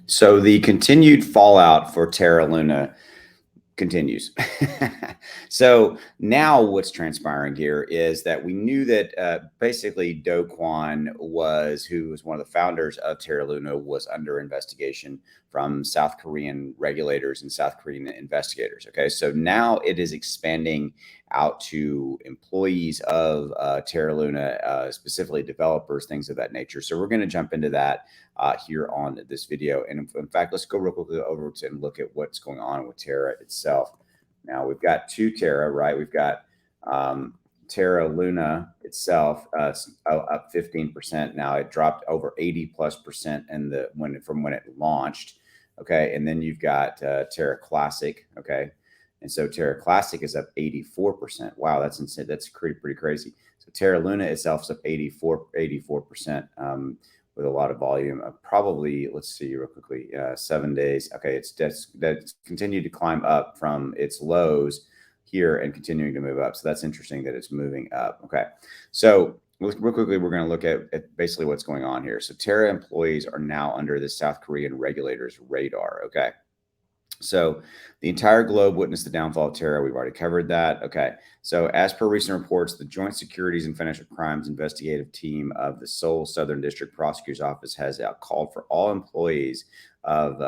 So the continued fallout for Terra Luna continues. So now what's transpiring here is that we knew that basically Do Kwon who was one of the founders of Terra Luna, was under investigation from South Korean regulators and South Korean investigators. Okay, so now it is expanding out to employees of Terra Luna, specifically developers, things of that nature. So we're going to jump into that here on this video. And in fact, let's go real quickly over to and look at what's going on with Terra itself. Now we've got two Terra, right? We've got Terra Luna itself up 15%. Now it dropped over 80+% from when it launched. Okay, and then you've got Terra Classic. Okay, and so Terra Classic is up 84%. Wow, that's insane. That's pretty crazy. So Terra Luna itself is up 84%. With a lot of volume. Probably, let's see real quickly, 7 days. Okay, that's continued to climb up from its lows here and continuing to move up. So that's interesting that it's moving up. Okay, so real quickly, we're going to look at basically what's going on here. So Terra employees are now under the South Korean regulators' radar. Okay. So the entire globe witnessed the downfall of Terra. We've already covered that. Okay. So as per recent reports, the Joint Securities and Financial Crimes Investigative Team of the Seoul Southern District Prosecutor's Office has called for all employees of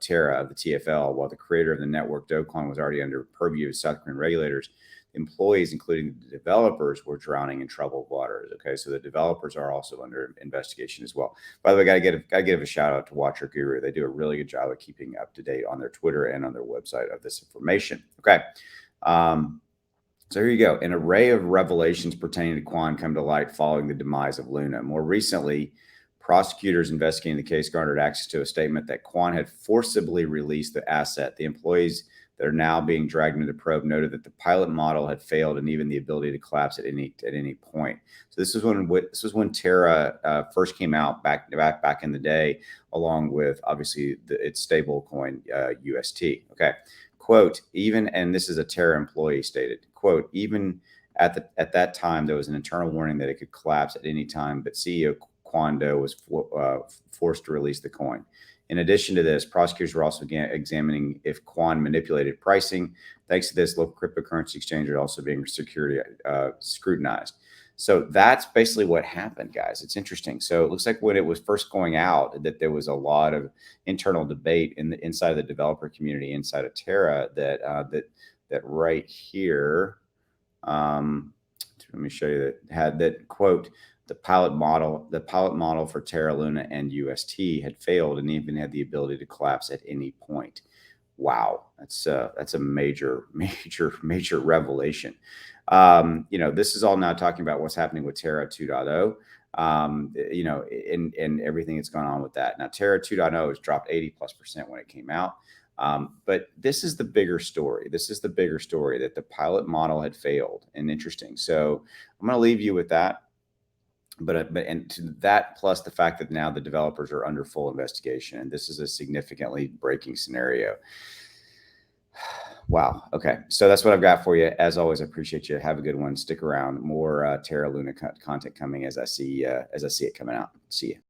Terra, of the TFL, while the creator of the network, Do Kwon, was already under purview of South Korean regulators. Employees, including the developers, were drowning in troubled waters. Okay, so the developers are also under investigation as well. By the way, gotta give a shout out to Watcher Guru. They do a really good job of keeping up to date on their Twitter and on their website of this information. Okay, so here you go. An array of revelations pertaining to Kwon come to light following the demise of Luna. More recently, prosecutors investigating the case garnered access to a statement that Kwon had forcibly released the asset. The employees that are now being dragged into the probe noted that the pilot model had failed and even the ability to collapse at any point. So this was when Terra first came out back in the day, along with obviously its stable coin UST. Okay, quote, even, and this is a Terra employee stated, quote, even at that time there was an internal warning that it could collapse at any time, but CEO Kwon Do was forced to release the coin. In addition to this, prosecutors were also examining if Kwon manipulated pricing. Thanks to this, local cryptocurrency exchanges are also being scrutinized. So that's basically what happened, guys. It's interesting. So it looks like when it was first going out, that there was a lot of internal debate inside of the developer community, inside of Terra, that right here. Let me show you that had that quote. The pilot model for Terra Luna and UST had failed and even had the ability to collapse at any point. Wow, that's a major revelation. This is all now talking about what's happening with Terra 2.0. And everything that's gone on with that. Now, Terra 2.0 has dropped 80+% when it came out. But this is the bigger story. This is the bigger story, that the pilot model had failed. And interesting. So I'm going to leave you with that. But to that, plus the fact that now the developers are under full investigation, and this is a significantly breaking scenario. Wow. Okay. So that's what I've got for you. As always, I appreciate you. Have a good one. Stick around. More Terra Luna content coming as I see it coming out. See you.